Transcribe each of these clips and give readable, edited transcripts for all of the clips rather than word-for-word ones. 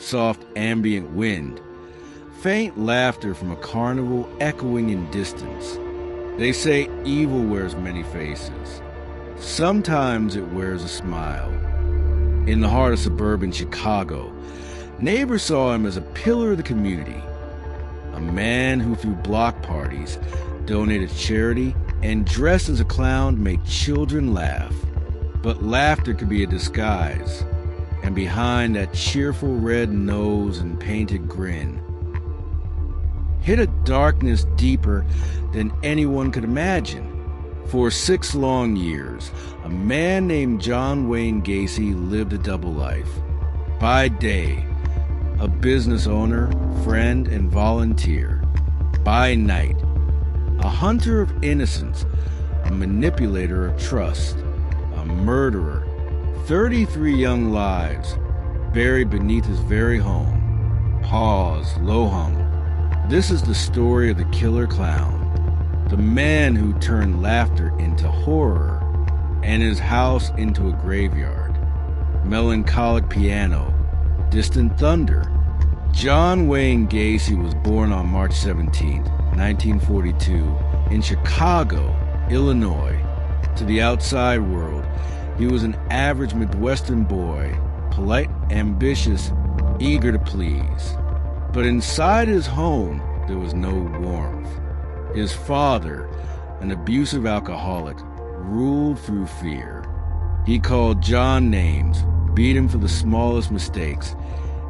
soft ambient wind, faint laughter from a carnival echoing in distance. They say evil wears many faces. Sometimes it wears a smile. In the heart of suburban Chicago, neighbors saw him as a pillar of the community, a man who threw block parties, donated charity, and dressed as a clown made children laugh. But laughter could be a disguise, and behind that cheerful red nose and painted grin hid a darkness deeper than anyone could imagine. For 6 long years, a man named John Wayne Gacy lived a double life. By day, a business owner, friend, and volunteer. By night, a hunter of innocence, a manipulator of trust, a murderer. 33 young lives buried beneath his very home. Pause, low hum. This is the story of the killer clown, the man who turned laughter into horror and his house into a graveyard. Melancholic piano, distant thunder. John Wayne Gacy was born on March 17, 1942, in Chicago, Illinois. To the outside world, he was an average Midwestern boy, polite, ambitious, eager to please. But inside his home, there was no warmth. His father, an abusive alcoholic, ruled through fear. He called John names, beat him for the smallest mistakes,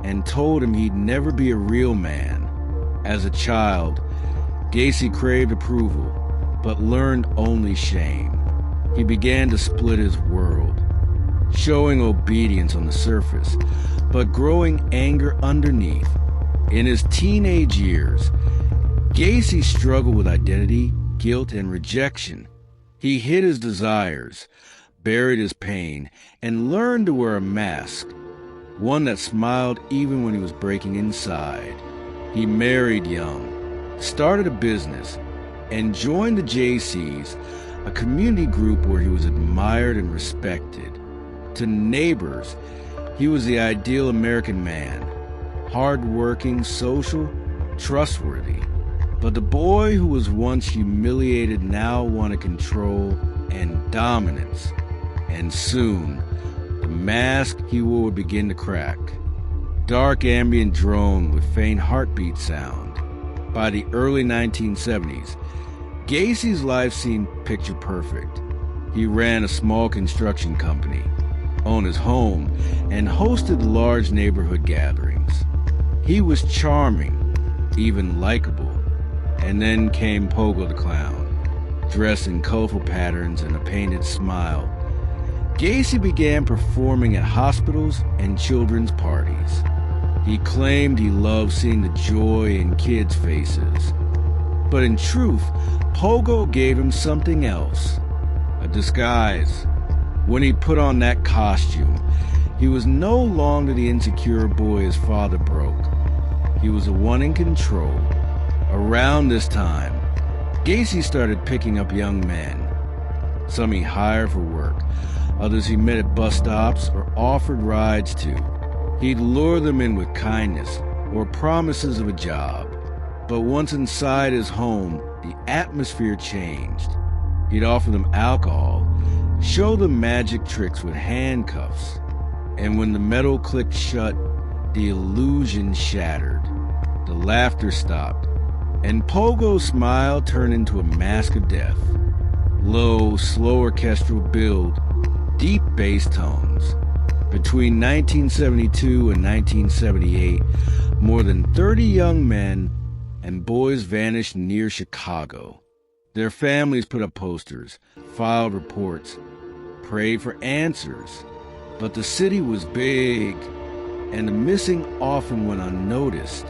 and told him he'd never be a real man. As a child, Gacy craved approval, but learned only shame. He began to split his world, showing obedience on the surface, but growing anger underneath. In his teenage years, Gacy struggled with identity, guilt, and rejection. He hid his desires, buried his pain, and learned to wear a mask, one that smiled even when he was breaking inside. He married young, started a business, and joined the JCs, a community group where he was admired and respected. To neighbors, he was the ideal American man, hard-working, social, trustworthy. But the boy who was once humiliated now wanted control and dominance. And soon, the mask he wore would begin to crack. Dark ambient drone with faint heartbeat sound. By the early 1970s, Gacy's life seemed picture perfect. He ran a small construction company, owned his home, and hosted large neighborhood gatherings. He was charming, even likable. And then came Pogo the Clown, dressed in colorful patterns and a painted smile. Gacy began performing at hospitals and children's parties. He claimed he loved seeing the joy in kids' faces. But in truth, Pogo gave him something else, a disguise. When he put on that costume, he was no longer the insecure boy his father broke. He was the one in control. Around this time, Gacy started picking up young men. Some he hired for work, others he met at bus stops or offered rides to. He'd lure them in with kindness or promises of a job. But once inside his home, the atmosphere changed. He'd offer them alcohol, show them magic tricks with handcuffs. And when the metal clicked shut, the illusion shattered. The laughter stopped, and Pogo's smile turned into a mask of death. Low, slow orchestral build, deep bass tones. Between 1972 and 1978, more than 30 young men and boys vanished near Chicago. Their families put up posters, filed reports, prayed for answers. But the city was big, and the missing often went unnoticed.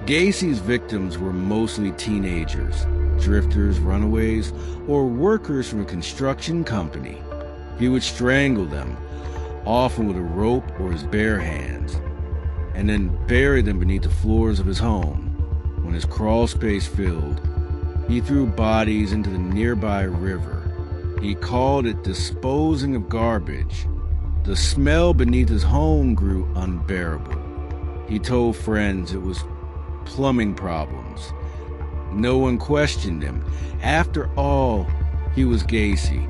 Gacy's victims were mostly teenagers, drifters, runaways, or workers from a construction company. He would strangle them, often with a rope or his bare hands, and then bury them beneath the floors of his home. When his crawl space filled, he threw bodies into the nearby river. He called it disposing of garbage. The smell beneath his home grew unbearable. He told friends it was plumbing problems. No one questioned him. After all, he was Gacy,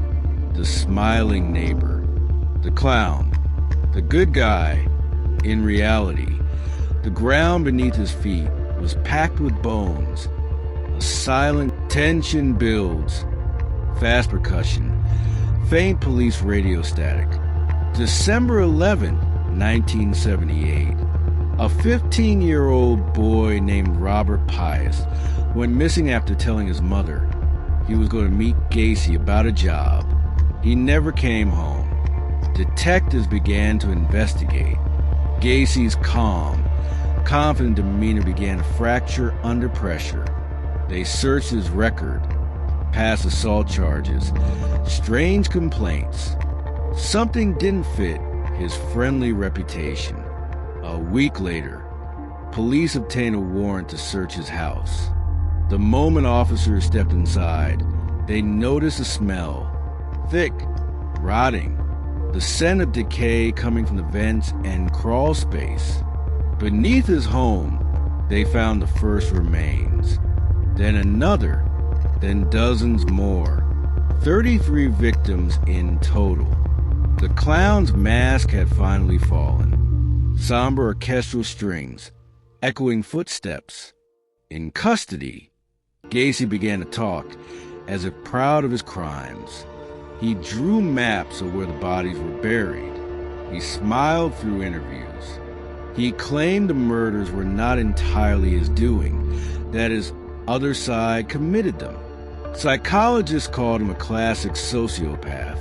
the smiling neighbor, the clown, the good guy. In reality, the ground beneath his feet was packed with bones. A silent tension builds. Fast percussion. Faint police radio static. December 11th, 1978. A 15-year-old boy named Robert Pius went missing after telling his mother he was going to meet Gacy about a job. He never came home. Detectives began to investigate. Gacy's calm, confident demeanor began to fracture under pressure. They searched his record, past assault charges, strange complaints. Something didn't fit his friendly reputation. A week later, police obtained a warrant to search his house. The moment officers stepped inside, they noticed a smell, thick, rotting, the scent of decay coming from the vents and crawl space. Beneath his home, they found the first remains, then another, then dozens more. 33 victims in total. The clown's mask had finally fallen. Somber orchestral strings, echoing footsteps. In custody, Gacy began to talk, as if proud of his crimes. He drew maps of where the bodies were buried. He smiled through interviews. He claimed the murders were not entirely his doing, that his other side committed them. Psychologists called him a classic sociopath.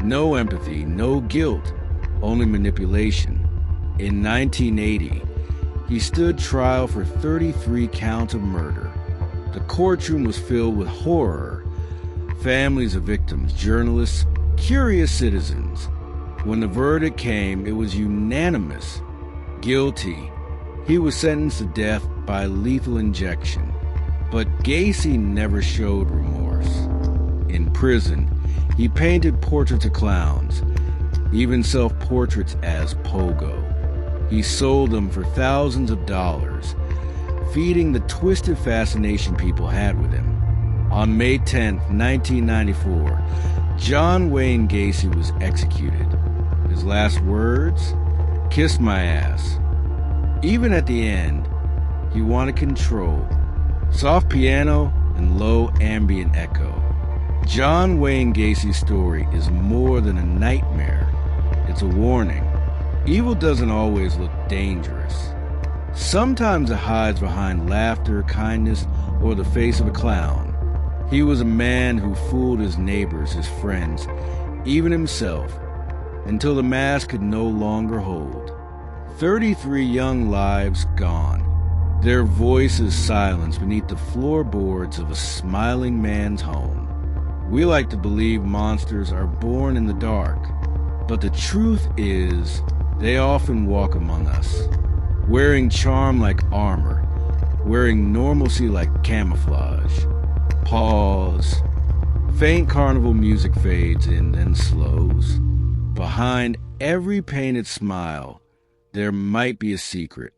No empathy, no guilt, only manipulation. In 1980, he stood trial for 33 counts of murder. The courtroom was filled with horror. Families of victims, journalists, curious citizens. When the verdict came, it was unanimous. Guilty. He was sentenced to death by lethal injection. But Gacy never showed remorse. In prison, he painted portraits of clowns, even self-portraits as Pogo. He sold them for thousands of dollars, feeding the twisted fascination people had with him. On May 10, 1994, John Wayne Gacy was executed. His last words? "Kiss my ass." Even at the end, he wanted control. Soft piano and low ambient echo. John Wayne Gacy's story is more than a nightmare. It's a warning. Evil doesn't always look dangerous. Sometimes it hides behind laughter, kindness, or the face of a clown. He was a man who fooled his neighbors, his friends, even himself, until the mask could no longer hold. 33 young lives gone, their voices silenced beneath the floorboards of a smiling man's home. We like to believe monsters are born in the dark, but the truth is, they often walk among us, wearing charm like armor, wearing normalcy like camouflage. Pause. Faint carnival music fades in, then slows. Behind every painted smile, there might be a secret.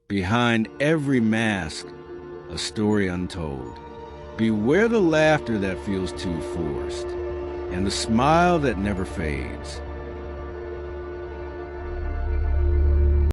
Behind every mask, a story untold. Beware the laughter that feels too forced, and the smile that never fades.